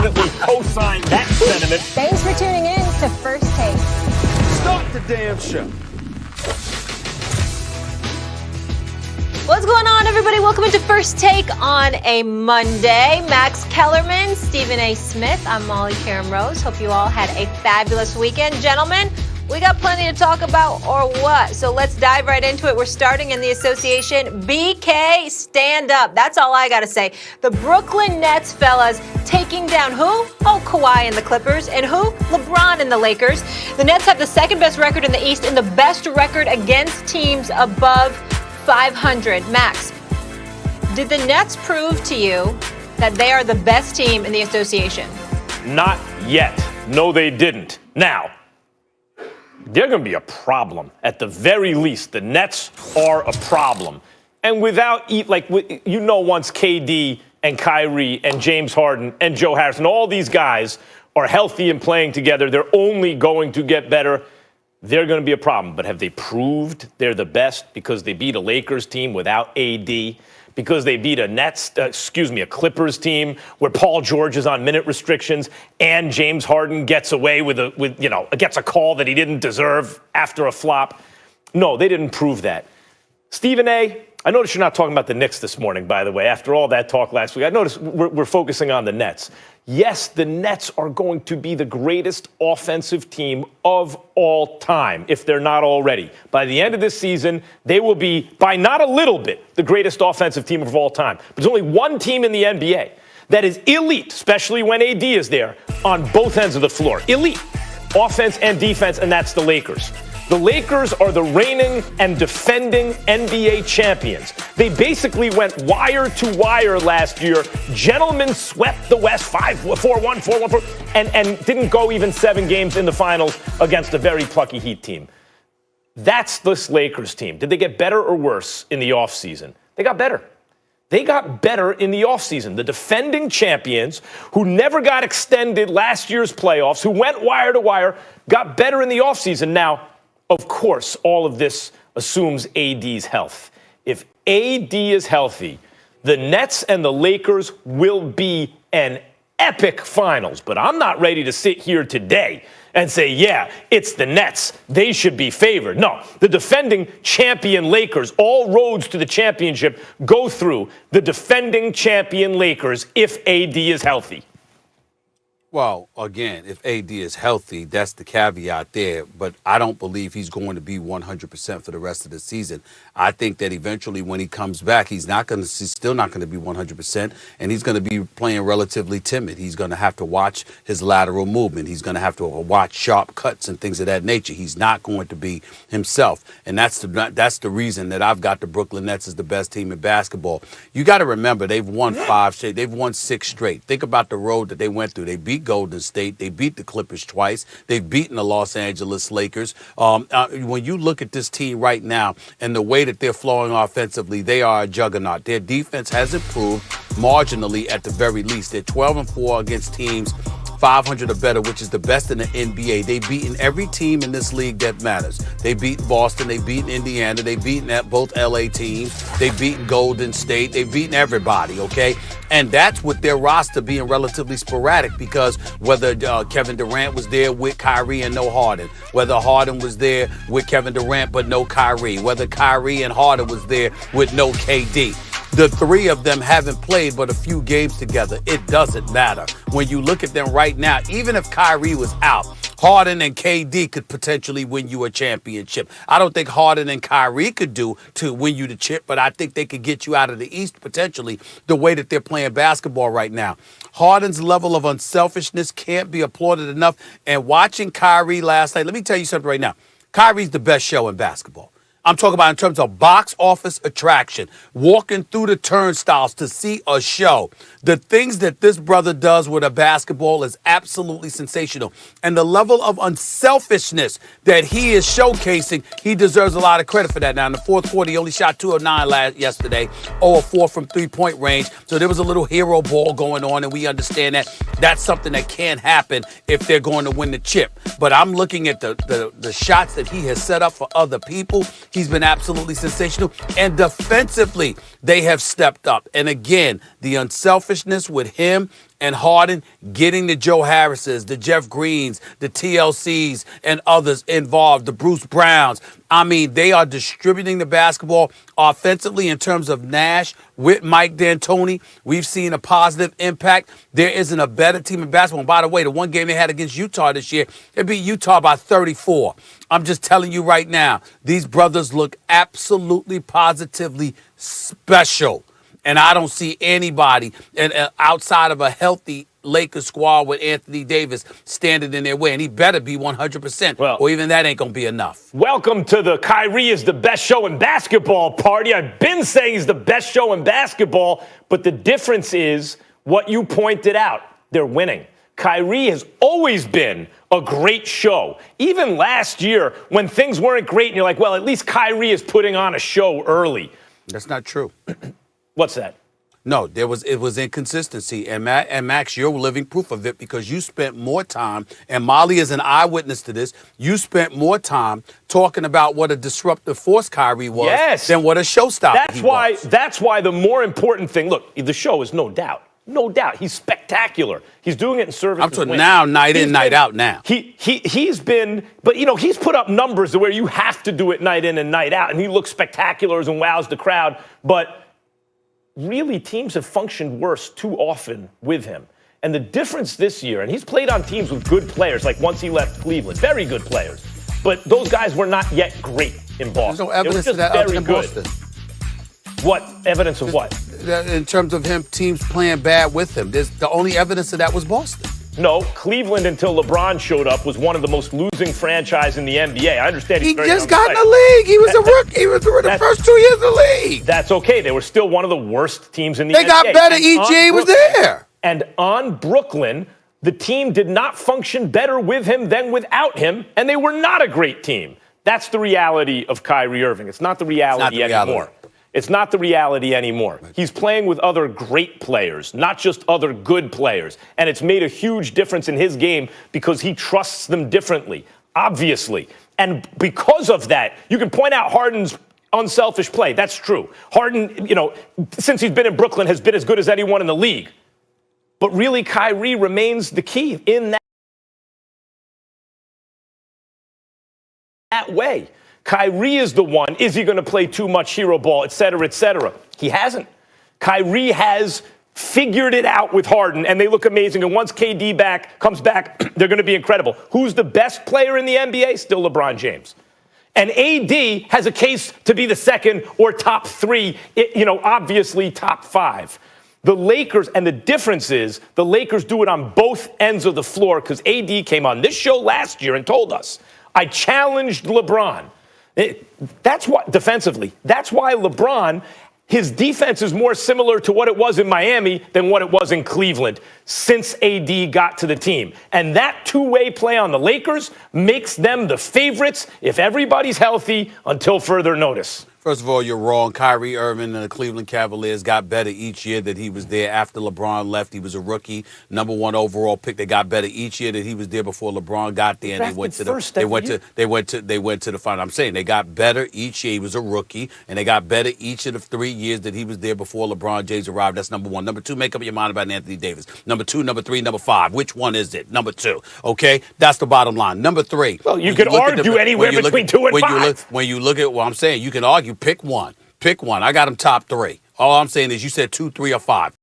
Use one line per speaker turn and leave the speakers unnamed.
definitely co-sign that sentiment.
Thanks for tuning in to First Take.
Start the damn show.
What's going on, everybody? Welcome into First Take on a Monday. Max Kellerman, Stephen A. Smith. I'm Molly Karam-Rose. Hope you all had a fabulous weekend. Gentlemen, we got plenty to talk about, or what? So let's dive right into it. We're starting in the association. BK, stand up. That's all I got to say. The Brooklyn Nets, fellas, taking down who? Oh, Kawhi and the Clippers. And who? LeBron and the Lakers. The Nets have the second best record in the East and the best record against teams above 500. Max, did the Nets prove to you that they are the best team in the association?
Not yet. No, they didn't. Now, they're going to be a problem. At the very least, the Nets are a problem. And without, once KD and Kyrie and James Harden and Joe Harrison, all these guys are healthy and playing together, they're only going to get better. They're going to be a problem. But have they proved they're the best because they beat a Lakers team without AD? Because they beat a Clippers team where Paul George is on minute restrictions and James Harden gets away gets a call that he didn't deserve after a flop? No, they didn't prove that. Stephen A., I noticed you're not talking about the Knicks this morning, by the way, after all that talk last week. I noticed we're focusing on the Nets. Yes, the Nets are going to be the greatest offensive team of all time, if they're not already. By the end of this season, they will be, by not a little bit, the greatest offensive team of all time. There's only one team in the NBA that is elite, especially when AD is there, on both ends of the floor. Elite, offense and defense, and that's the Lakers. The Lakers are the reigning and defending NBA champions. They basically went wire to wire last year. Gentlemen swept the West 4-1, 4-1, and didn't go even 7 games in the finals against a very plucky Heat team. That's this Lakers team. Did they get better or worse in the offseason? They got better. They got better in the offseason. The defending champions who never got extended last year's playoffs, who went wire to wire, got better in the offseason. Now, of course, all of this assumes AD's health. If AD is healthy, the Nets and the Lakers will be an epic finals. But I'm not ready to sit here today and say, yeah, it's the Nets. They should be favored. No, the defending champion Lakers, all roads to the championship go through the defending champion Lakers if AD is healthy.
Well, again, if AD is healthy, that's the caveat there. But I don't believe he's going to be 100% for the rest of the season. I think that eventually when he comes back, he's still not going to be 100%, and he's going to be playing relatively timid. He's going to have to watch his lateral movement. He's going to have to watch sharp cuts and things of that nature. He's not going to be himself, and that's the reason that I've got the Brooklyn Nets as the best team in basketball. You got to remember, they've won 5 straight. They've won 6 straight. Think about the road that they went through. They beat Golden State. They beat the Clippers twice. They've beaten the Los Angeles Lakers. When you look at this team right now and the way that they're flowing offensively, they are a juggernaut. Their defense has improved marginally at the very least. They're 12-4 against teams 500 or better, which is the best in the NBA. They've beaten every team in this league that matters. They beat Boston. They've beaten Indiana. They've beaten both LA teams. They've beaten Golden State. They've beaten everybody, okay? And that's with their roster being relatively sporadic, because whether Kevin Durant was there with Kyrie and no Harden, whether Harden was there with Kevin Durant but no Kyrie, whether Kyrie and Harden was there with no KD. The 3 of them haven't played but a few games together. It doesn't matter. When you look at them right now, even if Kyrie was out, Harden and KD could potentially win you a championship. I don't think Harden and Kyrie could do to win you the chip, but I think they could get you out of the East potentially the way that they're playing basketball right now. Harden's level of unselfishness can't be applauded enough. And watching Kyrie last night, let me tell you something right now. Kyrie's the best show in basketball. I'm talking about in terms of box office attraction, walking through the turnstiles to see a show. The things that this brother does with a basketball is absolutely sensational. And the level of unselfishness that he is showcasing, he deserves a lot of credit for that. Now, in the fourth quarter, he only shot 2 of 9 yesterday, 0 of 4 from three-point range. So there was a little hero ball going on, and we understand that that's something that can happen if they're going to win the chip. But I'm looking at the shots that he has set up for other people. He's been absolutely sensational. And defensively, they have stepped up. And again, the unselfishness with him and Harden getting the Joe Harrises, the Jeff Greens, the TLCs, and others involved, the Bruce Browns. I mean, they are distributing the basketball offensively in terms of Nash with Mike D'Antoni. We've seen a positive impact. There isn't a better team in basketball. And by the way, the one game they had against Utah this year, it beat Utah by 34. I'm just telling you right now, these brothers look absolutely positively special. And I don't see anybody outside of a healthy Lakers squad with Anthony Davis standing in their way. And he better be 100%,
Well,
or even that ain't going to be enough.
Welcome to the Kyrie is the best show in basketball party. I've been saying he's the best show in basketball, but the difference is what you pointed out. They're winning. Kyrie has always been a great show. Even last year when things weren't great and you're like, well, at least Kyrie is putting on a show early.
That's not true.
What's that?
No, it was inconsistency, and Max, you're living proof of it because you spent more time, and Molly is an eyewitness to this. You spent more time talking about what a disruptive force Kyrie was than what a showstopper
That's why the more important thing. Look, the show is no doubt. He's spectacular. He's doing it in service.
I'm talking now, night in, night out. Now
he's been, but he's put up numbers to where you have to do it night in and night out, and he looks spectacular and wows the crowd, but. Really, teams have functioned worse too often with him. And the difference this year, and he's played on teams with good players, like once he left Cleveland, very good players. But those guys were not yet great in Boston.
There's no evidence of that other than Boston.
What evidence of what?
In terms of teams playing bad with him, the only evidence of that was Boston.
No, Cleveland until LeBron showed up was one of the most losing franchise in the NBA. I understand
he just got in the league. He was a rookie. He was the first 2 years of the league.
That's okay. They were still one of the worst teams in the NBA.
They got better each year he was there.
And on Brooklyn, the team did not function better with him than without him, and they were not a great team. That's the reality of Kyrie Irving. It's not the reality anymore. It's not the reality anymore. Right. He's playing with other great players, not just other good players. And it's made a huge difference in his game because he trusts them differently, obviously. And because of that, you can point out Harden's unselfish play. That's true. Harden, since he's been in Brooklyn, has been as good as anyone in the league. But really, Kyrie remains the key in that way. Kyrie is the one. Is he going to play too much hero ball, et cetera, et cetera? He hasn't. Kyrie has figured it out with Harden, and they look amazing. And once KD comes back, they're going to be incredible. Who's the best player in the NBA? Still LeBron James. And AD has a case to be the second or top three, obviously top five. The Lakers, and the difference is the Lakers do it on both ends of the floor because AD came on this show last year and told us, I challenged LeBron. That's why, defensively, that's why LeBron, his defense is more similar to what it was in Miami than what it was in Cleveland since AD got to the team. And that two-way play on the Lakers makes them the favorites if everybody's healthy until further notice.
First of all, you're wrong. Kyrie Irving and the Cleveland Cavaliers got better each year that he was there. After LeBron left, he was a rookie, #1 overall pick. They got better each year that he was there before LeBron got there, and they went to the final. I'm saying they got better each year. He was a rookie, and they got better each of the 3 years that he was there before LeBron James arrived. That's #1. #2, make up your mind about Anthony Davis. #2, #3, #5. Which one is it? #2. Okay, that's the bottom line. #3.
Well, you can argue anywhere between 2 and 5.
When you look at what I'm saying, you can argue. Pick one. I got him top 3. All I'm saying is you said 2, 3, or 5.